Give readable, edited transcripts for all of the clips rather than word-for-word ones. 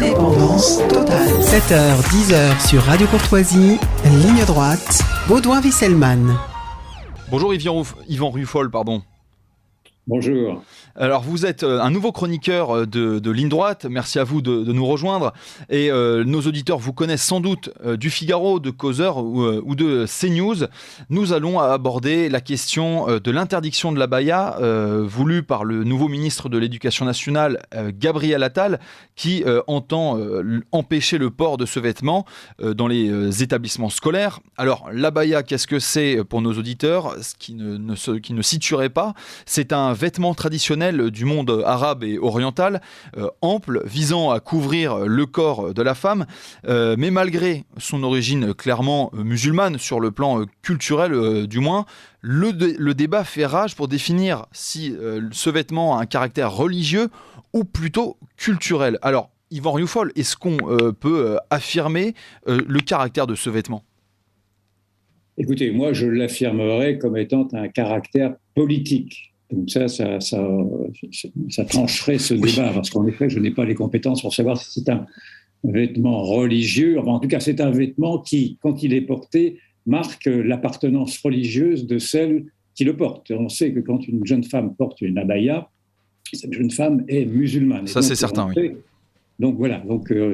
Indépendance totale. 7h, 10h sur Radio Courtoisie, ligne droite, Baudouin-Wisselmann. Bonjour Yvan Ruffol, pardon. Bonjour. Alors vous êtes un nouveau chroniqueur de Ligne Droite, merci à vous de nous rejoindre et nos auditeurs vous connaissent sans doute du Figaro, de Causeur ou de CNews. Nous allons aborder la question de l'interdiction de l'abaya voulue par le nouveau ministre de l'Éducation nationale, Gabriel Attal, qui entend empêcher le port de ce vêtement dans les établissements scolaires. Alors l'abaya, qu'est-ce que c'est pour nos auditeurs? Ce qui ne situerait pas, c'est un vêtement traditionnel du monde arabe et oriental, ample, visant à couvrir le corps de la femme, mais malgré son origine clairement musulmane, sur le plan culturel du moins, le débat fait rage pour définir si ce vêtement a un caractère religieux ou plutôt culturel. Alors, Yvan Rioufol, est-ce qu'on peut affirmer le caractère de ce vêtement ? Écoutez, moi je l'affirmerais comme étant un caractère politique. Donc ça trancherait ce débat, parce qu'en effet, je n'ai pas les compétences pour savoir si c'est un vêtement religieux. Enfin, en tout cas, c'est un vêtement qui, quand il est porté, marque l'appartenance religieuse de celle qui le porte. On sait que quand une jeune femme porte une abaya, cette jeune femme est musulmane. Ça, c'est certain, oui. Donc voilà,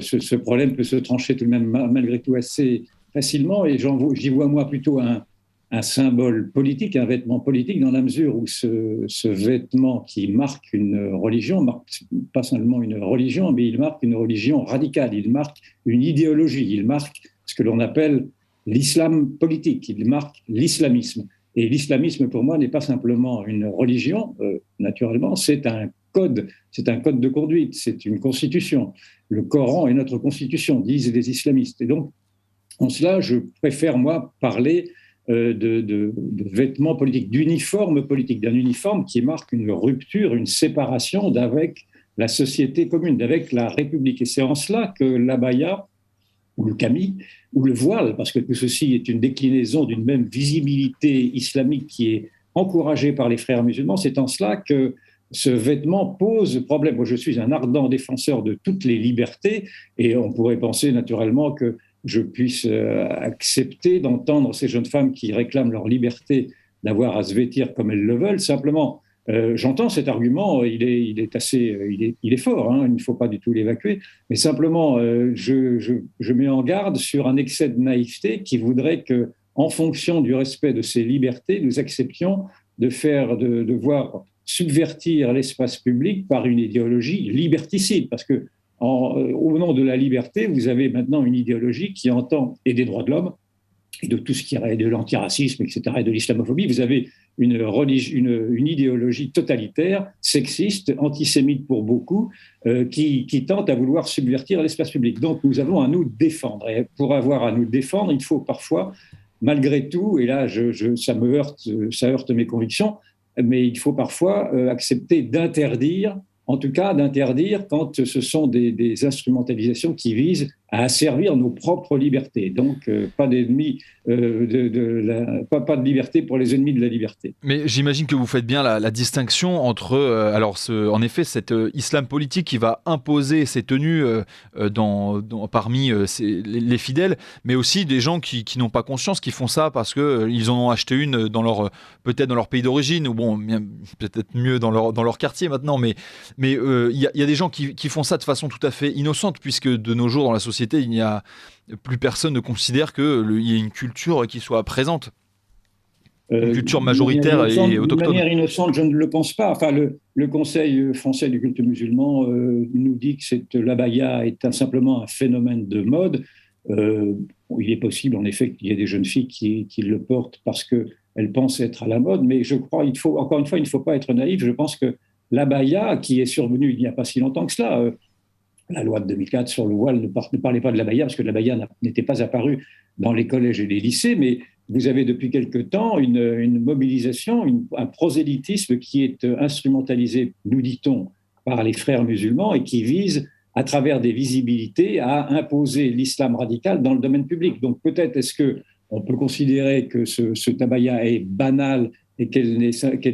ce problème peut se trancher tout de même malgré tout assez facilement, et j'y vois moi plutôt un symbole politique, un vêtement politique, dans la mesure où ce vêtement qui marque une religion, marque pas seulement une religion, mais il marque une religion radicale, il marque une idéologie, il marque ce que l'on appelle l'islam politique, il marque l'islamisme. Et l'islamisme, pour moi, n'est pas simplement une religion, naturellement, c'est un code de conduite, c'est une constitution. Le Coran est notre constitution, disent les islamistes. Et donc, en cela, je préfère, moi, parler de vêtements politiques, d'uniformes politiques, d'un uniforme qui marque une rupture, une séparation d'avec la société commune, d'avec la République. Et c'est en cela que l'abaya, ou le qamis, ou le voile, parce que tout ceci est une déclinaison d'une même visibilité islamique qui est encouragée par les frères musulmans, c'est en cela que ce vêtement pose problème. Moi, je suis un ardent défenseur de toutes les libertés, et on pourrait penser naturellement que je puisse accepter d'entendre ces jeunes femmes qui réclament leur liberté d'avoir à se vêtir comme elles le veulent. Simplement, j'entends cet argument, il est fort, hein, il ne faut pas du tout l'évacuer, mais simplement, je mets en garde sur un excès de naïveté qui voudrait que, en fonction du respect de ces libertés, nous acceptions de voir subvertir l'espace public par une idéologie liberticide, parce que au nom de la liberté, vous avez maintenant une idéologie qui entend, et des droits de l'homme, et de tout ce qui est de l'antiracisme, etc., et de l'islamophobie, vous avez une idéologie totalitaire, sexiste, antisémite pour beaucoup, qui tente à vouloir subvertir l'espace public. Donc nous avons à nous défendre. Et pour avoir à nous défendre, il faut parfois, malgré tout, et là ça heurte mes convictions, mais il faut parfois accepter d'interdire quand ce sont des instrumentalisations qui visent à asservir nos propres libertés. Donc, pas d'ennemis, pas de liberté pour les ennemis de la liberté. Mais j'imagine que vous faites bien la distinction entre, en effet, cet islam politique qui va imposer ses tenues parmi les fidèles, mais aussi des gens qui n'ont pas conscience, qui font ça parce qu'ils en ont acheté une peut-être dans leur pays d'origine, ou bon, peut-être mieux dans leur quartier maintenant, mais il y a des gens qui font ça de façon tout à fait innocente, puisque de nos jours dans la société, plus personne ne considère qu'il y ait une culture qui soit présente, une culture majoritaire et autochtone. De manière innocente, je ne le pense pas. Enfin, le Conseil français du culte musulman nous dit que l'abaya est simplement un phénomène de mode. Il est possible, en effet, qu'il y ait des jeunes filles qui le portent parce qu'elles pensent être à la mode, mais je crois, encore une fois, il ne faut pas être naïf. Je pense que l'abaya, qui est survenue il n'y a pas si longtemps que cela, la loi de 2004 sur le voile ne parlait pas de l'abaya, parce que l'abaya n'était pas apparue dans les collèges et les lycées, mais vous avez depuis quelque temps une mobilisation, un prosélytisme qui est instrumentalisé, nous dit-on, par les frères musulmans et qui vise, à travers des visibilités, à imposer l'islam radical dans le domaine public. Donc peut-être est-ce qu'on peut considérer que ce abaya est banal et qu'elle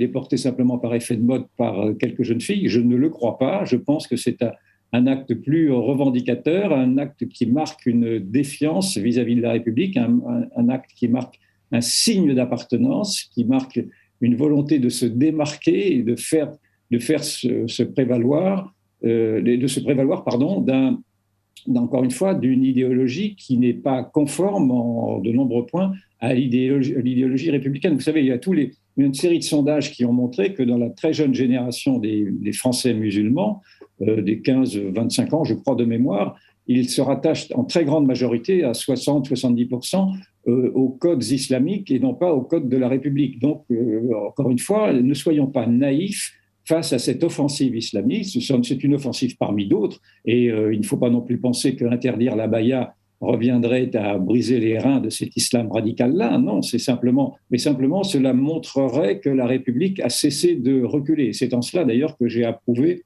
est portée simplement par effet de mode par quelques jeunes filles. Je ne le crois pas. Je pense que c'est un acte plus revendicateur, un acte qui marque une défiance vis-à-vis de la République, un acte qui marque un signe d'appartenance, qui marque une volonté de se démarquer et de se prévaloir encore une fois, d'une idéologie qui n'est pas conforme en de nombreux points à l'idéologie républicaine. Vous savez, il y a une série de sondages qui ont montré que dans la très jeune génération des Français musulmans, des 15-25 ans, je crois de mémoire, ils se rattachent en très grande majorité à 60-70% aux codes islamiques et non pas aux codes de la République. Donc, encore une fois, ne soyons pas naïfs face à cette offensive islamiste. C'est une offensive parmi d'autres, et il ne faut pas non plus penser qu'interdire l'abaya reviendrait à briser les reins de cet islam radical-là. Non, mais simplement cela montrerait que la République a cessé de reculer. C'est en cela d'ailleurs que j'ai approuvé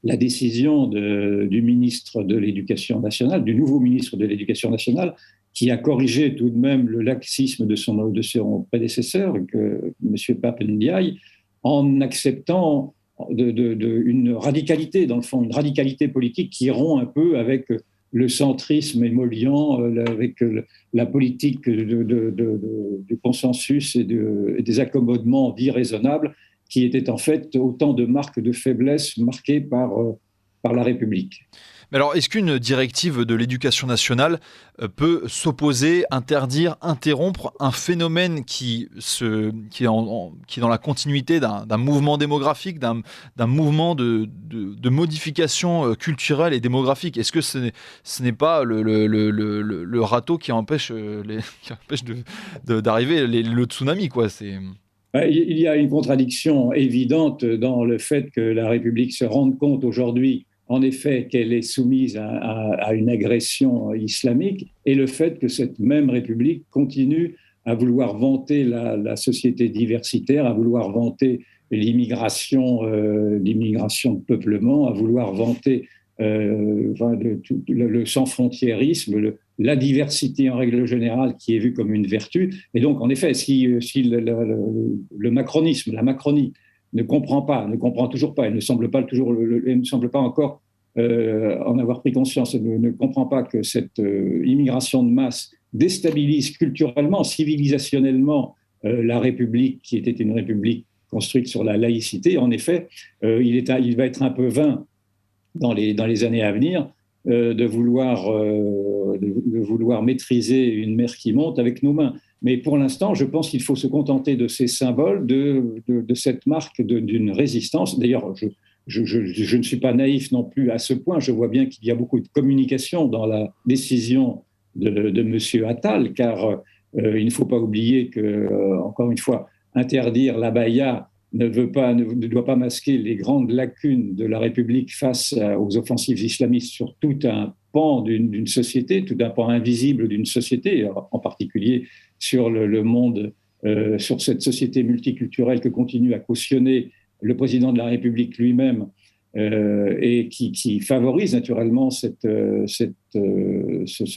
la décision du ministre de l'Éducation nationale, du nouveau ministre de l'Éducation nationale, qui a corrigé tout de même le laxisme de son prédécesseur, M. Pape Ndiaye, en acceptant une radicalité, dans le fond, une radicalité politique qui rompt un peu avec le centrisme émollient, avec la politique du consensus et des accommodements dits raisonnables, qui étaient en fait autant de marques de faiblesse marquées par la République. Mais alors, est-ce qu'une directive de l'éducation nationale peut s'opposer, interdire, interrompre un phénomène qui est dans la continuité d'un mouvement démographique, d'un mouvement de modification culturelle et démographique? Est-ce que ce n'est pas le râteau qui empêche d'arriver le tsunami, quoi? Il y a une contradiction évidente dans le fait que la République se rende compte aujourd'hui, en effet, qu'elle est soumise à une agression islamique, et le fait que cette même République continue à vouloir vanter la société diversitaire, à vouloir vanter l'immigration de peuplement, à vouloir vanter le sans-frontiérisme, la diversité en règle générale qui est vue comme une vertu. Et donc, en effet, si le macronisme, la Macronie, ne comprend toujours pas, elle ne semble pas encore en avoir pris conscience, ne comprend pas que cette immigration de masse déstabilise culturellement, civilisationnellement la République, qui était une République construite sur la laïcité. En effet, il va être un peu vain dans les années à venir de vouloir maîtriser une mer qui monte avec nos mains. Mais pour l'instant, je pense qu'il faut se contenter de ces symboles, de cette marque d'une résistance. D'ailleurs, je ne suis pas naïf non plus à ce point. Je vois bien qu'il y a beaucoup de communication dans la décision de M. Attal, car il ne faut pas oublier que, encore une fois, interdire l'abaya ne doit pas masquer les grandes lacunes de la République face aux offensives islamistes sur tout un pan d'une société, tout un pan invisible d'une société, en particulier sur le monde, sur cette société multiculturelle que continue à cautionner le président de la République lui-même, et qui favorise naturellement ce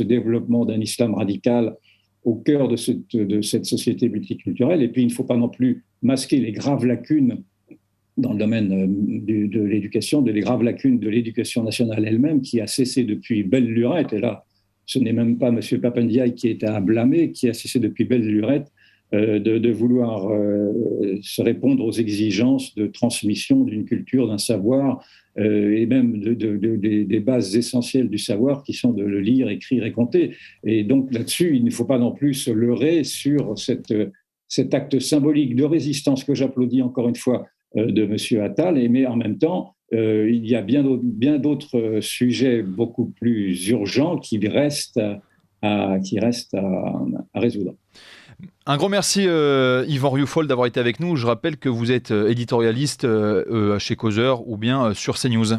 développement d'un islam radical au cœur de cette société multiculturelle. Et puis, il ne faut pas non plus masquer les graves lacunes dans le domaine de l'éducation, les graves lacunes de l'éducation nationale elle-même, qui a cessé depuis belle lurette. Et là, ce n'est même pas M. Pape Ndiaye qui est à blâmer, qui a cessé depuis belle lurette de vouloir se répondre aux exigences de transmission d'une culture, d'un savoir, et même des bases essentielles du savoir qui sont de le lire, écrire et compter. Et donc là-dessus, il ne faut pas non plus se leurrer sur cet acte symbolique de résistance que j'applaudis encore une fois de M. Attal, mais en même temps, il y a bien d'autres sujets beaucoup plus urgents qui restent à résoudre. Un grand merci Yvan Rioufol d'avoir été avec nous. Je rappelle que vous êtes éditorialiste chez Causeur ou bien sur CNews.